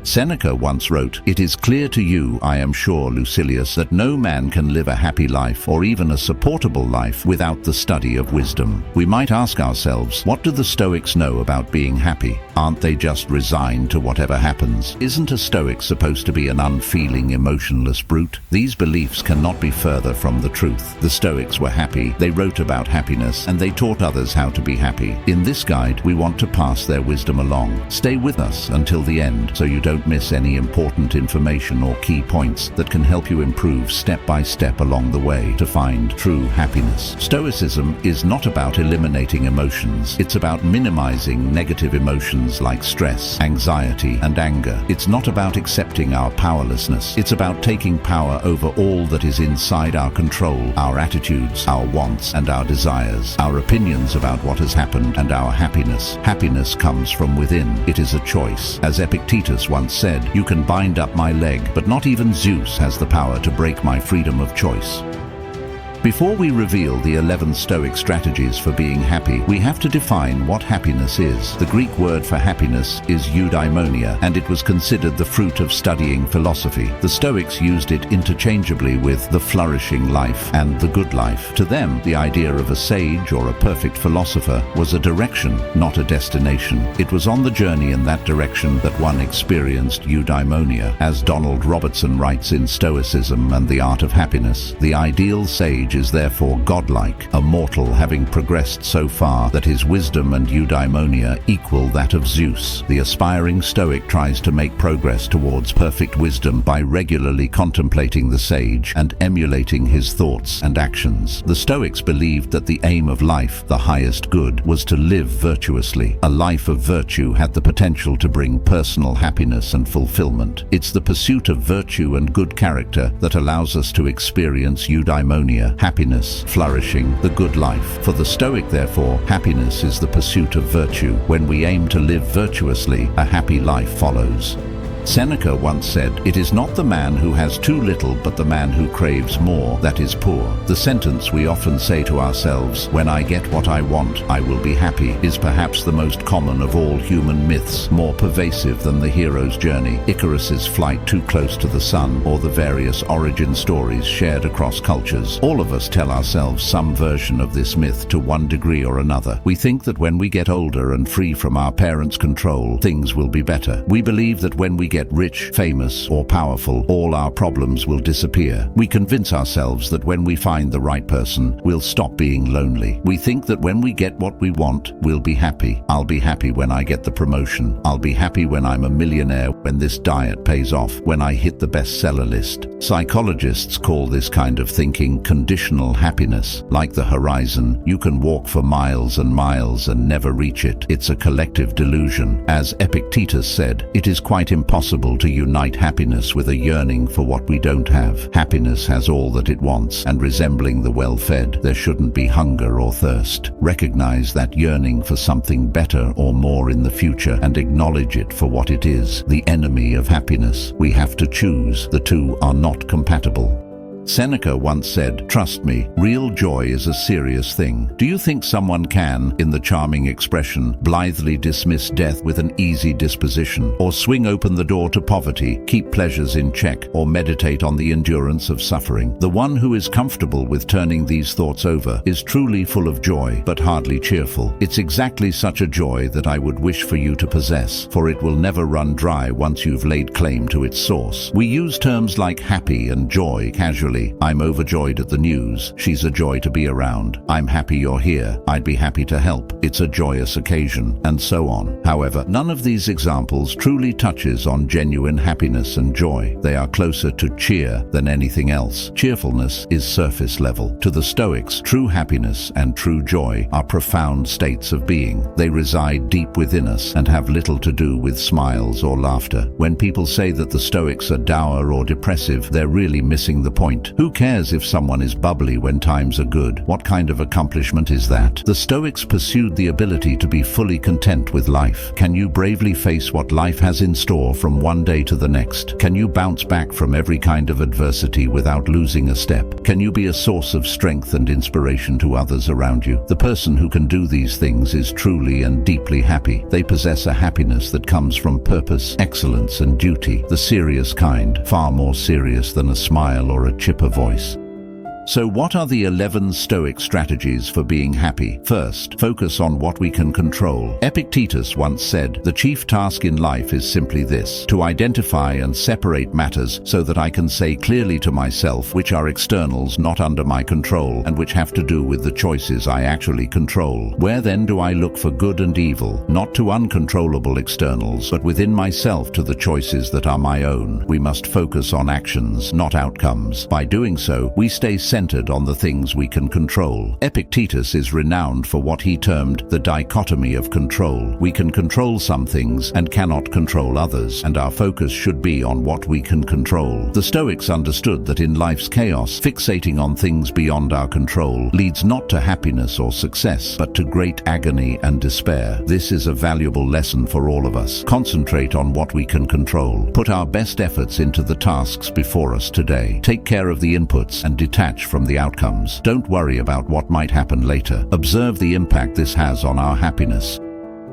Seneca once wrote, "It is clear to you, I am sure, Lucilius, that no man can live a happy life or even a supportable life without the study of wisdom." We might ask ourselves, what do the Stoics know about being happy? Aren't they just resigned to whatever happens? Isn't a Stoic supposed to be an unfeeling, emotionless brute? These beliefs cannot be further from the truth. The Stoics were happy, they wrote about happiness, and they taught others how to be happy. In this guide, we want to pass their wisdom along. Stay with us until the end so you don't miss any important information or key points that can help you improve step by step along the way to find true happiness. Stoicism is not about eliminating emotions. It's about minimizing negative emotions like stress, anxiety, and anger. It's not about accepting our powerlessness. It's about taking power over all that is inside our control, our attitudes, our wants, and our desires, our opinions about what has happened, and our happiness. Happiness comes from within. It is a choice. As Epictetus once said, "You can bind up my leg, but not even Zeus has the power to break my freedom of choice." Before we reveal the 11 Stoic strategies for being happy, we have to define what happiness is. The Greek word for happiness is eudaimonia, and it was considered the fruit of studying philosophy. The Stoics used it interchangeably with the flourishing life and the good life. To them, the idea of a sage or a perfect philosopher was a direction, not a destination. It was on the journey in that direction that one experienced eudaimonia. As Donald Robertson writes in Stoicism and the Art of Happiness, the ideal sage is therefore godlike, a mortal having progressed so far that his wisdom and eudaimonia equal that of Zeus. The aspiring Stoic tries to make progress towards perfect wisdom by regularly contemplating the sage and emulating his thoughts and actions. The Stoics believed that the aim of life, the highest good, was to live virtuously. A life of virtue had the potential to bring personal happiness and fulfillment. It's the pursuit of virtue and good character that allows us to experience eudaimonia, happiness, flourishing, the good life. For the Stoic, therefore, happiness is the pursuit of virtue. When we aim to live virtuously, a happy life follows. Seneca once said, "It is not the man who has too little, but the man who craves more, that is poor." The sentence we often say to ourselves, "When I get what I want, I will be happy," is perhaps the most common of all human myths, more pervasive than the hero's journey, Icarus's flight too close to the sun, or the various origin stories shared across cultures. All of us tell ourselves some version of this myth to one degree or another. We think that when we get older and free from our parents' control, things will be better. We believe that when we get rich, famous, or powerful, all our problems will disappear. We convince ourselves that when we find the right person, we'll stop being lonely. We think that when we get what we want, we'll be happy. I'll be happy when I get the promotion. I'll be happy when I'm a millionaire, when this diet pays off, when I hit the bestseller list. Psychologists call this kind of thinking conditional happiness. Like the horizon, you can walk for miles and miles and never reach it. It's a collective delusion. As Epictetus said, it is quite impossible to unite happiness with a yearning for what we don't have. Happiness has all that it wants, and resembling the well-fed, there shouldn't be hunger or thirst. Recognize that yearning for something better or more in the future and acknowledge it for what it is, the enemy of happiness. We have to choose. The two are not compatible. Seneca once said, "Trust me, real joy is a serious thing." Do you think someone can, in the charming expression, blithely dismiss death with an easy disposition, or swing open the door to poverty, keep pleasures in check, or meditate on the endurance of suffering? The one who is comfortable with turning these thoughts over is truly full of joy, but hardly cheerful. It's exactly such a joy that I would wish for you to possess, for it will never run dry once you've laid claim to its source. We use terms like happy and joy casually. I'm overjoyed at the news. She's a joy to be around. I'm happy you're here. I'd be happy to help. It's a joyous occasion, and so on. However, none of these examples truly touches on genuine happiness and joy. They are closer to cheer than anything else. Cheerfulness is surface level. To the Stoics, true happiness and true joy are profound states of being. They reside deep within us and have little to do with smiles or laughter. When people say that the Stoics are dour or depressive, they're really missing the point point. Who cares if someone is bubbly when times are good? What kind of accomplishment is that? The Stoics pursued the ability to be fully content with life. Can you bravely face what life has in store from one day to the next? Can you bounce back from every kind of adversity without losing a step? Can you be a source of strength and inspiration to others around you? The person who can do these things is truly and deeply happy. They possess a happiness that comes from purpose, excellence, and duty, the serious kind, far more serious than a smile or a chipper voice. So what are the 11 Stoic strategies for being happy? First, focus on what we can control. Epictetus once said, "The chief task in life is simply this, to identify and separate matters so that I can say clearly to myself which are externals not under my control and which have to do with the choices I actually control. Where then do I look for good and evil? Not to uncontrollable externals, but within myself to the choices that are my own." We must focus on actions, not outcomes. By doing so, we stay centered on the things we can control. Epictetus is renowned for what he termed the dichotomy of control. We can control some things and cannot control others, and our focus should be on what we can control. The Stoics understood that in life's chaos, fixating on things beyond our control leads not to happiness or success, but to great agony and despair. This is a valuable lesson for all of us. Concentrate on what we can control. Put our best efforts into the tasks before us today. Take care of the inputs and detach from the outcomes. Don't worry about what might happen later. Observe the impact this has on our happiness.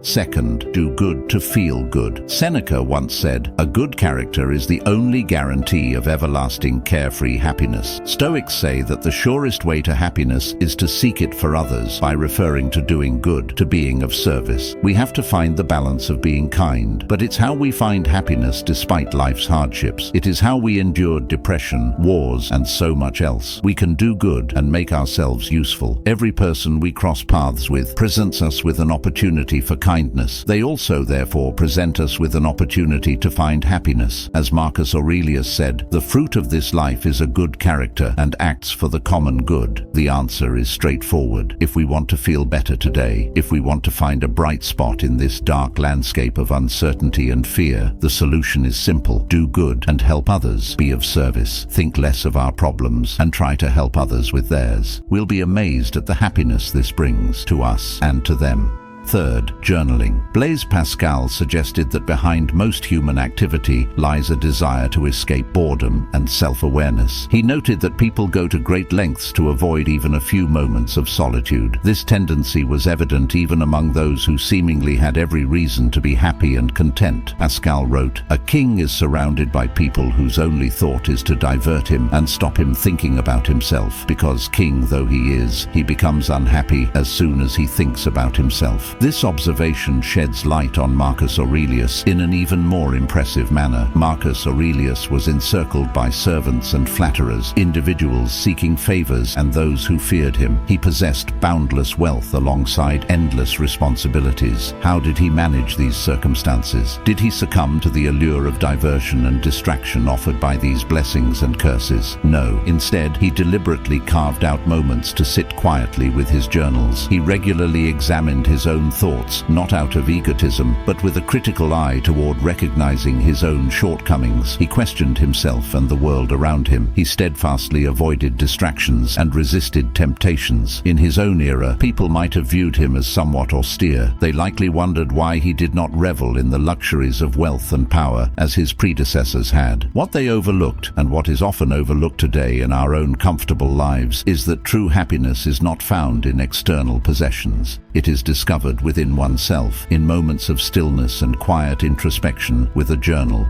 Second, do good to feel good. Seneca once said, "A good character is the only guarantee of everlasting carefree happiness." Stoics say that the surest way to happiness is to seek it for others by referring to doing good, to being of service. We have to find the balance of being kind, but it's how we find happiness despite life's hardships. It is how we endured depression, wars, and so much else. We can do good and make ourselves useful. Every person we cross paths with presents us with an opportunity for kindness. They also, therefore, present us with an opportunity to find happiness. As Marcus Aurelius said, "The fruit of this life is a good character and acts for the common good." The answer is straightforward. If we want to feel better today, if we want to find a bright spot in this dark landscape of uncertainty and fear, the solution is simple. Do good and help others. Be of service. Think less of our problems and try to help others with theirs. We'll be amazed at the happiness this brings to us and to them. Third, journaling. Blaise Pascal suggested that behind most human activity lies a desire to escape boredom and self-awareness. He noted that people go to great lengths to avoid even a few moments of solitude. This tendency was evident even among those who seemingly had every reason to be happy and content. Pascal wrote, "A king is surrounded by people whose only thought is to divert him and stop him thinking about himself, because king though he is, he becomes unhappy as soon as he thinks about himself." This observation sheds light on Marcus Aurelius in an even more impressive manner. Marcus Aurelius was encircled by servants and flatterers, individuals seeking favors and those who feared him. He possessed boundless wealth alongside endless responsibilities. How did he manage these circumstances? Did he succumb to the allure of diversion and distraction offered by these blessings and curses? No. Instead, he deliberately carved out moments to sit quietly with his journals. He regularly examined his own thoughts, not out of egotism, but with a critical eye toward recognizing his own shortcomings. He questioned himself and the world around him. He steadfastly avoided distractions and resisted temptations. In his own era, people might have viewed him as somewhat austere. They likely wondered why he did not revel in the luxuries of wealth and power as his predecessors had. What they overlooked, and what is often overlooked today in our own comfortable lives, is that true happiness is not found in external possessions. It is discovered within oneself, in moments of stillness and quiet introspection with a journal.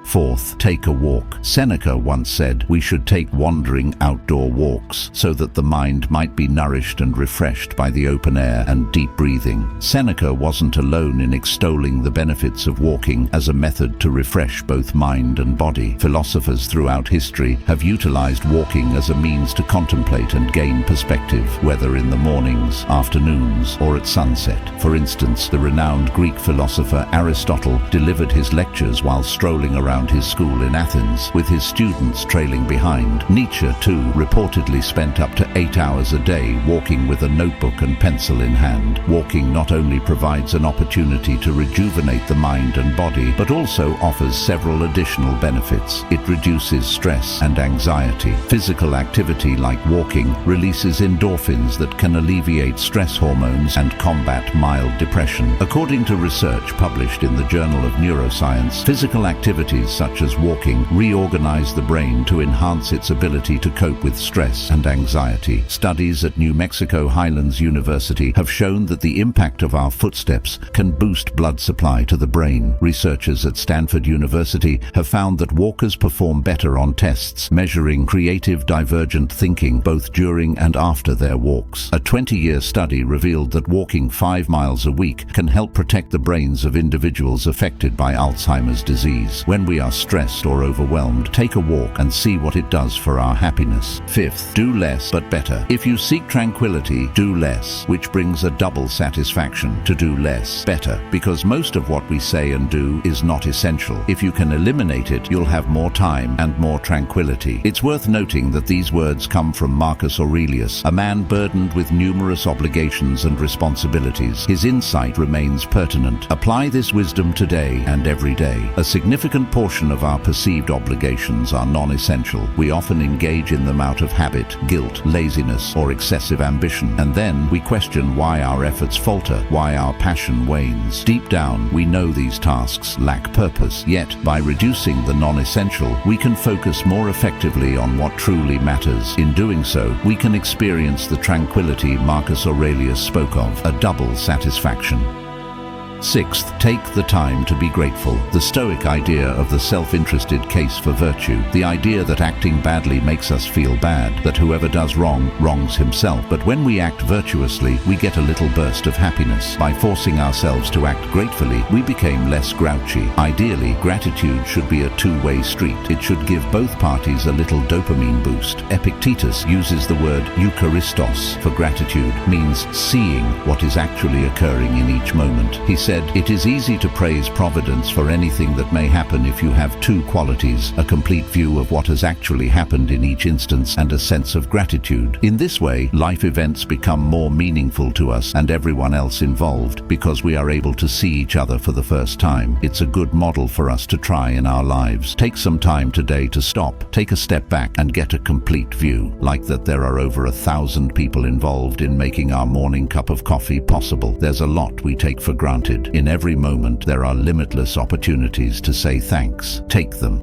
Fourth, take a walk. Seneca once said, "We should take wandering outdoor walks so that the mind might be nourished and refreshed by the open air and deep breathing." Seneca wasn't alone in extolling the benefits of walking as a method to refresh both mind and body. Philosophers throughout history have utilized walking as a means to contemplate and gain perspective, whether in the mornings, afternoons, or at sunset. For instance, the renowned Greek philosopher Aristotle delivered his lectures while strolling around around his school in Athens, with his students trailing behind. Nietzsche, too, reportedly spent up to 8 hours a day walking with a notebook and pencil in hand. Walking not only provides an opportunity to rejuvenate the mind and body, but also offers several additional benefits. It reduces stress and anxiety. Physical activity like walking releases endorphins that can alleviate stress hormones and combat mild depression. According to research published in the Journal of Neuroscience, physical activities such as walking reorganize the brain to enhance its ability to cope with stress and anxiety. Studies at New Mexico Highlands University have shown that the impact of our footsteps can boost blood supply to the brain. Researchers at Stanford University have found that walkers perform better on tests measuring creative divergent thinking both during and after their walks. A 20-year study revealed that walking 5 miles a week can help protect the brains of individuals affected by Alzheimer's disease. When we are stressed or overwhelmed, take a walk and see what it does for our happiness. Fifth, do less but better. If you seek tranquility, do less, which brings a double satisfaction. To do less, better, because most of what we say and do is not essential. If you can eliminate it, you'll have more time and more tranquility. It's worth noting that these words come from Marcus Aurelius, a man burdened with numerous obligations and responsibilities. His insight remains pertinent. Apply this wisdom today and every day. A significant portion of our perceived obligations are non-essential. We often engage in them out of habit, guilt, laziness, or excessive ambition, and then we question why our efforts falter, why our passion wanes. Deep down, we know these tasks lack purpose, yet by reducing the non-essential, we can focus more effectively on what truly matters. In doing so, we can experience the tranquility Marcus Aurelius spoke of, a double satisfaction. Sixth, take the time to be grateful. The Stoic idea of the self-interested case for virtue, the idea that acting badly makes us feel bad, that whoever does wrong wrongs himself. But when we act virtuously, we get a little burst of happiness. By forcing ourselves to act gratefully, we became less grouchy. Ideally, gratitude should be a two-way street. It should give both parties a little dopamine boost. Epictetus uses the word eucharistos for gratitude, means seeing what is actually occurring in each moment. He said, "It is easy to praise Providence for anything that may happen if you have two qualities, a complete view of what has actually happened in each instance and a sense of gratitude." In this way, life events become more meaningful to us and everyone else involved because we are able to see each other for the first time. It's a good model for us to try in our lives. Take some time today to stop, take a step back and get a complete view, like that there are over 1,000 people involved in making our morning cup of coffee possible. There's a lot we take for granted. In every moment, there are limitless opportunities to say thanks. Take them.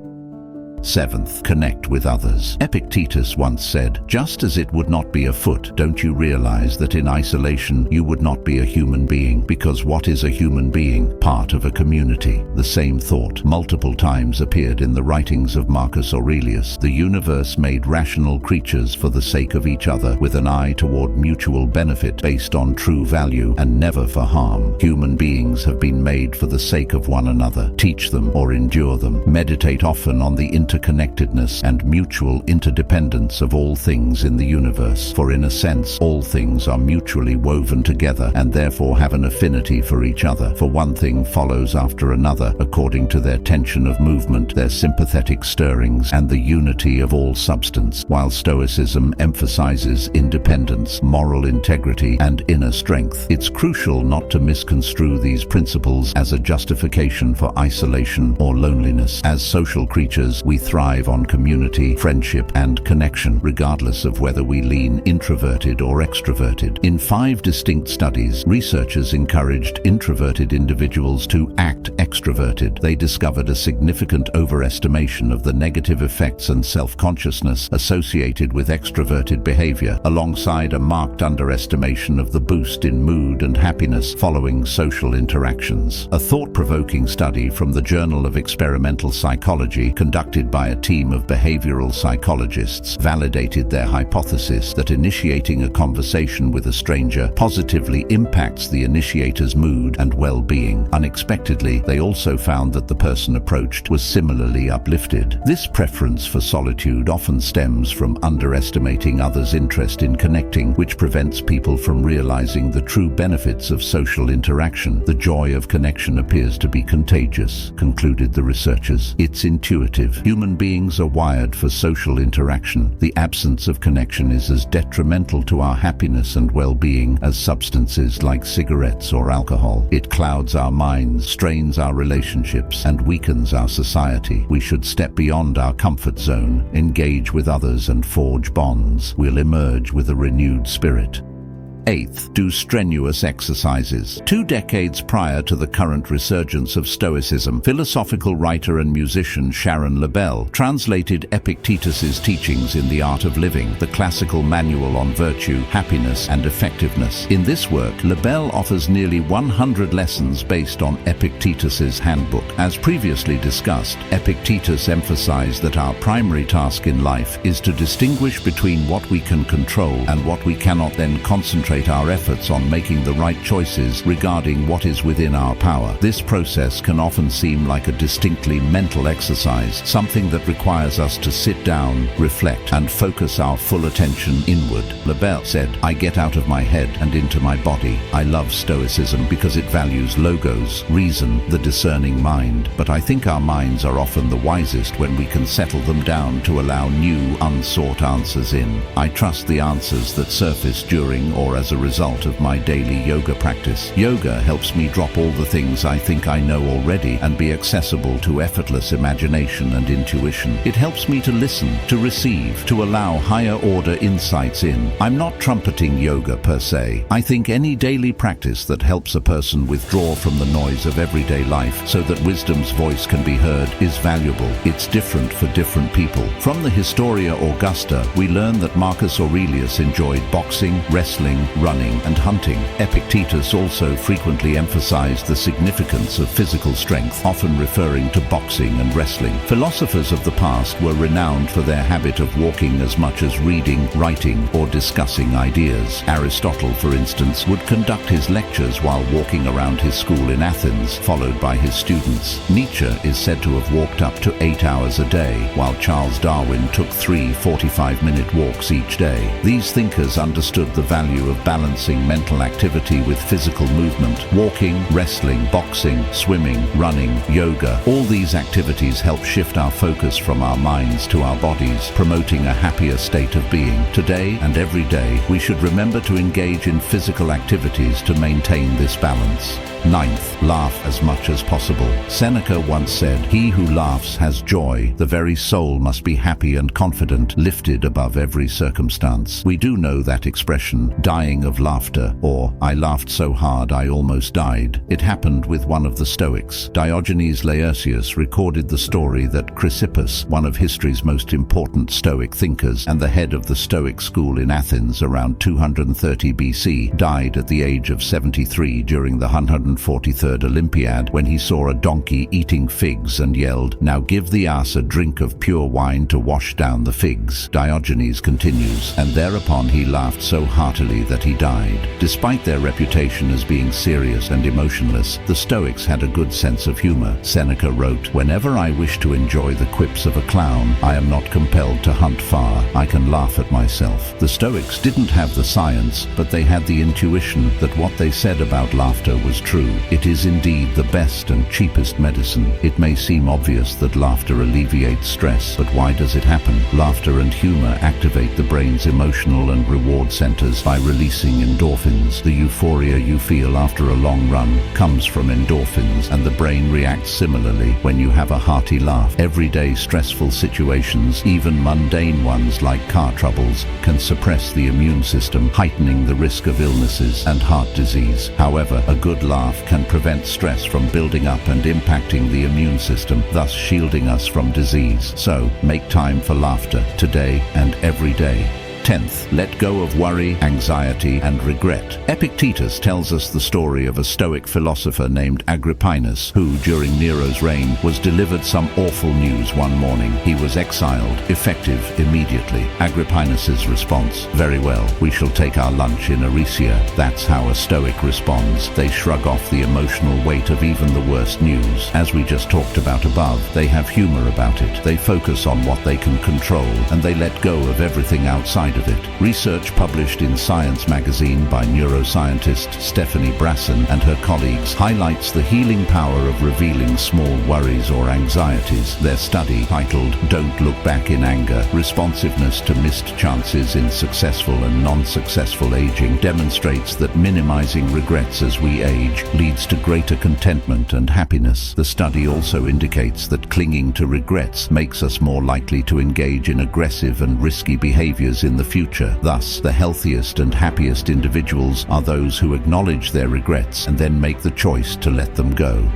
Seventh, connect with others. Epictetus once said, "Just as it would not be a foot, don't you realize that in isolation you would not be a human being? Because what is a human being? Part of a community." The same thought multiple times appeared in the writings of Marcus Aurelius. The universe made rational creatures for the sake of each other, with an eye toward mutual benefit based on true value and never for harm. Human beings have been made for the sake of one another. Teach them or endure them. Meditate often on the interconnectedness and mutual interdependence of all things in the universe, for in a sense all things are mutually woven together and therefore have an affinity for each other, for one thing follows after another according to their tension of movement, their sympathetic stirrings, and the unity of all substance. While Stoicism emphasizes independence, moral integrity, and inner strength, it's crucial not to misconstrue these principles as a justification for isolation or loneliness. As social creatures, we thrive on community, friendship, and connection, regardless of whether we lean introverted or extroverted. In 5 distinct studies, researchers encouraged introverted individuals to act extroverted. They discovered a significant overestimation of the negative effects and self-consciousness associated with extroverted behavior, alongside a marked underestimation of the boost in mood and happiness following social interactions. A thought-provoking study from the Journal of Experimental Psychology, conducted conducted by a team of behavioral psychologists, validated their hypothesis that initiating a conversation with a stranger positively impacts the initiator's mood and well-being. Unexpectedly, they also found that the person approached was similarly uplifted. This preference for solitude often stems from underestimating others' interest in connecting, which prevents people from realizing the true benefits of social interaction. The joy of connection appears to be contagious, concluded the researchers. It's intuitive. Human beings are wired for social interaction. The absence of connection is as detrimental to our happiness and well-being as substances like cigarettes or alcohol. It clouds our minds, strains our relationships, and weakens our society. We should step beyond our comfort zone, engage with others, and forge bonds. We'll emerge with a renewed spirit. Eighth, do strenuous exercises. 2 decades prior to the current resurgence of Stoicism, philosophical writer and musician Sharon Lebel translated Epictetus's teachings in The Art of Living, the classical manual on virtue, happiness, and effectiveness. In this work, Lebel offers nearly 100 lessons based on Epictetus's handbook. As previously discussed, Epictetus emphasized that our primary task in life is to distinguish between what we can control and what we cannot, then concentrate our efforts on making the right choices regarding what is within our power. This process can often seem like a distinctly mental exercise, something that requires us to sit down, reflect, and focus our full attention inward. Lebel said, "I get out of my head and into my body. I love Stoicism because it values logos, reason, the discerning mind. But I think our minds are often the wisest when we can settle them down to allow new, unsought answers in. I trust the answers that surface during or as a result of my daily yoga practice. Yoga helps me drop all the things I think I know already and be accessible to effortless imagination and intuition. It helps me to listen, to receive, to allow higher order insights in. I'm not trumpeting yoga per se. I think any daily practice that helps a person withdraw from the noise of everyday life so that wisdom's voice can be heard is valuable. It's different for different people." From the Historia Augusta, we learn that Marcus Aurelius enjoyed boxing, wrestling, running, and hunting. Epictetus also frequently emphasized the significance of physical strength, often referring to boxing and wrestling. Philosophers of the past were renowned for their habit of walking as much as reading, writing, or discussing ideas. Aristotle, for instance, would conduct his lectures while walking around his school in Athens, followed by his students. Nietzsche is said to have walked up to 8 hours a day, while Charles Darwin took 3 45-minute walks each day. These thinkers understood the value of balancing mental activity with physical movement. Walking, wrestling, boxing, swimming, running, yoga, all these activities help shift our focus from our minds to our bodies, promoting a happier state of being. Today and every day, we should remember to engage in physical activities to maintain this balance. Ninth, laugh as much as possible. Seneca once said, "He who laughs has joy. The very soul must be happy and confident, lifted above every circumstance." We do know that expression, dying of laughter, or "I laughed so hard I almost died." It happened with one of the Stoics. Diogenes Laertius recorded the story that Chrysippus, one of history's most important Stoic thinkers and the head of the Stoic school in Athens around 230 BC, died at the age of 73 during the 143rd Olympiad when he saw a donkey eating figs and yelled, "Now give the ass a drink of pure wine to wash down the figs." Diogenes continues, "And thereupon he laughed so heartily that he died." Despite their reputation as being serious and emotionless, the Stoics had a good sense of humor. Seneca wrote, "Whenever I wish to enjoy the quips of a clown, I am not compelled to hunt far. I can laugh at myself." The Stoics didn't have the science, but they had the intuition that what they said about laughter was true. It is indeed the best and cheapest medicine. It may seem obvious that laughter alleviates stress, but why does it happen? Laughter and humor activate the brain's emotional and reward centers by releasing endorphins. The euphoria you feel after a long run comes from endorphins, and the brain reacts similarly when you have a hearty laugh. Everyday stressful situations, even mundane ones like car troubles, can suppress the immune system, heightening the risk of illnesses and heart disease. However, a good laugh can prevent stress from building up and impacting the immune system, thus shielding us from disease. So, make time for laughter today and every day. 10th, let go of worry, anxiety, and regret. Epictetus tells us the story of a Stoic philosopher named Agrippinus, who, during Nero's reign, was delivered some awful news one morning. He was exiled, effective immediately. Agrippinus's response: very well, we shall take our lunch in Aricia. That's how a Stoic responds. They shrug off the emotional weight of even the worst news. As we just talked about above, they have humor about it. They focus on what they can control, and they let go of everything outside of it. Research published in Science magazine by neuroscientist Stephanie Brasson and her colleagues highlights the healing power of revealing small worries or anxieties. Their study, titled "Don't Look Back in Anger: Responsiveness to Missed Chances in Successful and Non-Successful Aging," demonstrates that minimizing regrets as we age leads to greater contentment and happiness. The study also indicates that clinging to regrets makes us more likely to engage in aggressive and risky behaviors in the future. Thus, the healthiest and happiest individuals are those who acknowledge their regrets and then make the choice to let them go.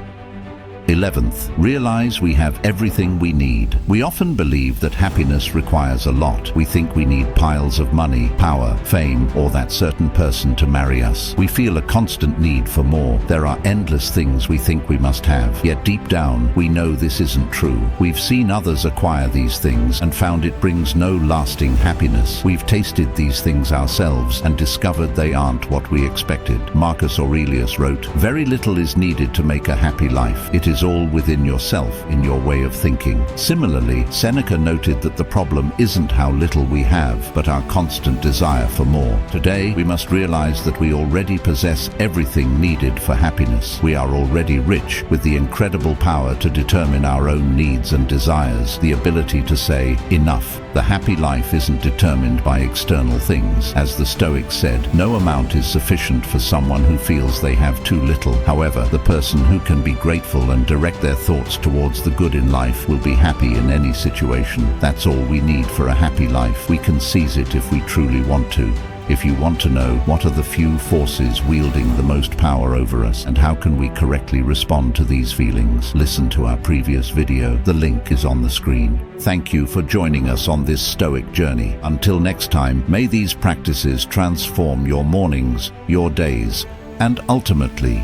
11th, realize we have everything we need. We often believe that happiness requires a lot. We think we need piles of money, power, fame, or that certain person to marry us. We feel a constant need for more. There are endless things we think we must have. Yet deep down, we know this isn't true. We've seen others acquire these things and found it brings no lasting happiness. We've tasted these things ourselves and discovered they aren't what we expected. Marcus Aurelius wrote, "Very little is needed to make a happy life. It is all within yourself, in your way of thinking." Similarly, Seneca noted that the problem isn't how little we have, but our constant desire for more. Today, we must realize that we already possess everything needed for happiness. We are already rich, with the incredible power to determine our own needs and desires, the ability to say, enough. The happy life isn't determined by external things. As the Stoics said, no amount is sufficient for someone who feels they have too little. However, the person who can be grateful and direct their thoughts towards the good in life will be happy in any situation. That's all we need for a happy life. We can seize it if we truly want to. If you want to know what are the few forces wielding the most power over us and how can we correctly respond to these feelings, listen to our previous video. The link is on the screen. Thank you for joining us on this Stoic journey. Until next time, may these practices transform your mornings, your days, and ultimately,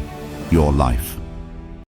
your life.